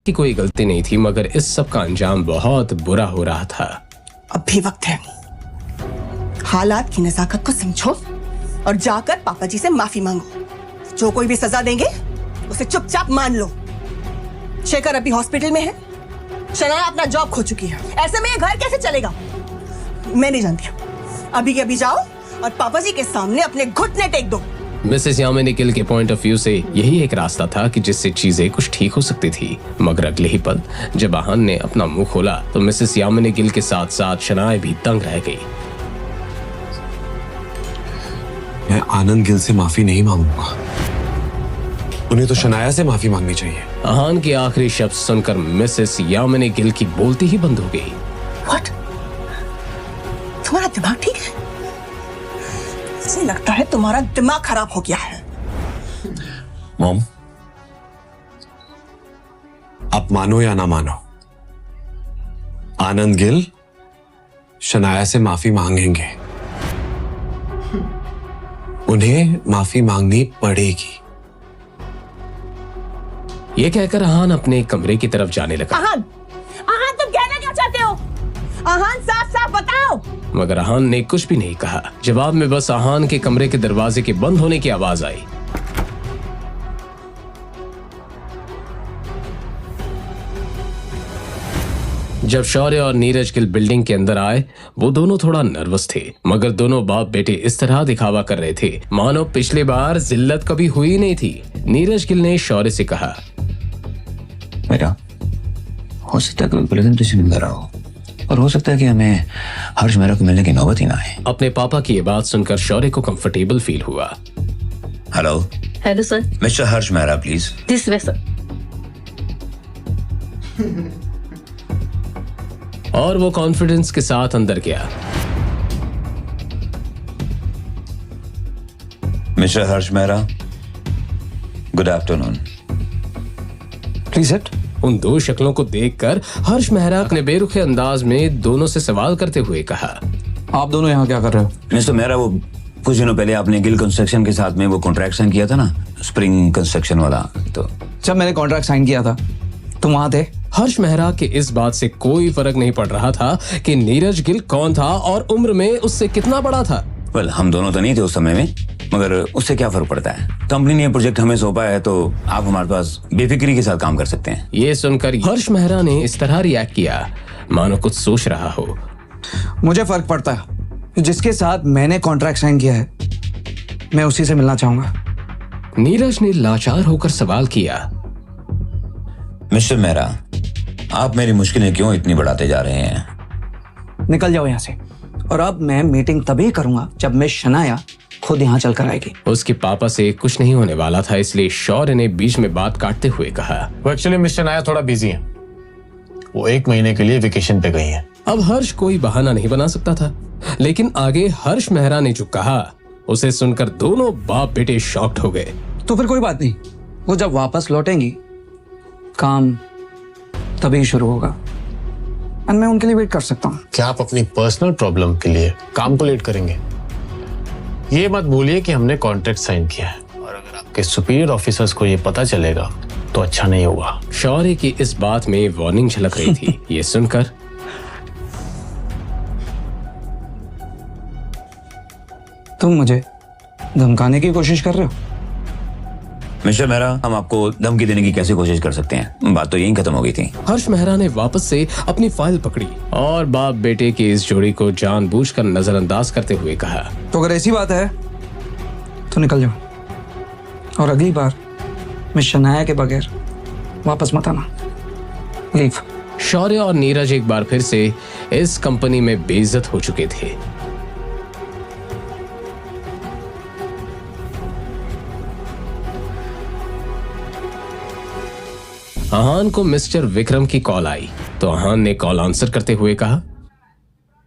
की कोई गलती नहीं थी, मगर इस सब का अंजाम बहुत बुरा हो रहा था। अब भी वक्त है, हालात की नजाकत को समझो और जाकर पापा जी से माफी मांगो। जो कोई भी सजा देंगे उसे चुपचाप मान लो। शेखर अभी हॉस्पिटल में है, शनाया अपना जॉब खो चुकी है, ऐसे में ये घर कैसे चलेगा? मैं नहीं जानती। अभी के अभी जाओ और पापा जी के सामने अपने घुटने टेक दो। मिसेस यामिनी गिल के पॉइंट ऑफ व्यू से यही एक रास्ता था कि जिससे चीजें कुछ ठीक हो सकती थी, मगर अगले ही पल जब आहान ने अपना मुंह खोला तो मिसेस यामिनी गिल के साथ साथ शनाया भी दंग रह गई। मैं आनंद गिल से माफी नहीं मांगूंगा, उन्हें तो शनाया से माफी मांगनी चाहिए। आहान के आखिरी शब्द सुनकर मिसेस यामिनी गिल की बोलती ही बंद हो गई। What? तुम्हारा दिमाग ठीक है? मुझे लगता है तुम्हारा दिमाग खराब हो गया है। मॉम, आप मानो या ना मानो, आनंद गिल शनाया से माफी मांगेंगे, उन्हें माफी मांगनी पड़ेगी। ये कहकर आहान अपने कमरे की तरफ जाने लगा। आहान, आहान तुम कहना क्या चाहते हो? आहान साफ साफ बताओ। मगर आहान ने कुछ भी नहीं कहा। जवाब में बस आहान के कमरे के दरवाजे के बंद होने की आवाज आई। जब शौर्य और नीरज गिल बिल्डिंग के अंदर आए, वो दोनों थोड़ा नर्वस थे, मगर दोनों बाप बेटे इस तरह दिखावा कर रहे थे मानो पिछली बार जिल्लत कभी हुई नहीं थी। नीरज गिल ने शौर्य से कहा, बेटा, हो सकता है कोई प्रेजेंटेशन मिल रहा हो और हो सकता है कि हमें हर्ष मेहरा को मिलने की नौबत ही ना आए। अपने पापा की ये बात सुनकर शौर्य को कंफर्टेबल फील हुआ। Hello hello sir. Mister Harsh Mehra please. This way sir. और वो कॉन्फिडेंस के साथ अंदर गया। Mister Harsh Mehra, good afternoon. Please sit. उन दो शक्लों को देखकर हर्ष मेहरा ने बेरुखे अंदाज में दोनों से सवाल करते हुए कहा, आप दोनों यहाँ क्या कर रहे हो? मिस्टर मेहरा, वो कुछ दिनों पहले आपने गिल कंस्ट्रक्शन के साथ में वो कॉन्ट्रैक्ट साइन किया था ना, स्प्रिंग कंस्ट्रक्शन वाला, तो जब मैंने कॉन्ट्रैक्ट साइन किया था तुम वहां थे? हर्ष मेहरा के इस बात से कोई फर्क नहीं पड़ रहा था कि नीरज गिल कौन था और उम्र में उससे कितना बड़ा था। वेल, हम दोनों तो नहीं थे उस समय में, मगर उससे क्या फर्क पड़ता है? कंपनी ने प्रोजेक्ट हमें सौंपा है तो आप हमारे पास बेफिक्री के साथ काम कर सकते हैं। ये सुनकर हर्ष मेहरा ने इस तरह रिएक्ट किया मानो कुछ सोच रहा हो। मुझे फर्क पड़ता है, जिसके साथ मैंने कॉन्ट्रैक्ट साइन किया है मैं उसी से मिलना चाहूंगा। नीरज ने लाचार होकर सवाल किया, मिस्टर मेहरा, आप मेरी मुश्किलें क्यों इतनी बढ़ाते जा रहे हैं? निकल जाओ यहाँ से। और अब मैं मीटिंग तभी करूंगा जब मैं शनाया खुद यहाँ चल कर आएगी। उसके पापा से कुछ नहीं होने वाला था, इसलिए शौर्य ने बीच में बात काटते हुए कहा, वो एक्चुअली मिस्टर नाया थोड़ा बिजी है, वो 1 महीने के लिए वेकेशन पे गई है। अब हर्ष कोई बहाना नहीं बना सकता था, लेकिन आगे हर्ष मेहरा ने जो कहा उसे सुनकर दोनों बाप बेटे शॉक्ड हो गए। तो फिर कोई बात नहीं, वो जब वापस लौटेंगी काम तभी शुरू होगा और मैं उनके लिए वेट कर सकता हूँ। क्या आप अपनी पर्सनल प्रॉब्लम के लिए काम को लेट करेंगे? ये मत भूलिए कि हमने कॉन्ट्रैक्ट साइन किया है और अगर आपके सुपीरियर ऑफिसर्स को ये पता चलेगा तो अच्छा नहीं होगा। शौर्य की इस बात में वार्निंग झलक रही थी। ये सुनकर तुम मुझे धमकाने की कोशिश कर रहे हो? मिस्टर मेहरा, हम आपको धमकी देने की कैसे कोशिश कर सकते हैं? बात तो यहीं खत्म हो गई थी। हर्ष मेहरा ने वापस से अपनी फाइल पकड़ी और बाप बेटे की इस जोड़ी को जानबूझकर नजरअंदाज करते हुए कहा, तो अगर ऐसी बात है तो निकल जाओ और अगली बार मैं शनाया के बगैर वापस मत आना। लीव। शौर्य और नीरज एक बार फिर से इस कंपनी में बेइज्जत हो चुके थे। आहान को मिस्टर विक्रम की कॉल आई तो आहान ने कॉल आंसर करते हुए कहा,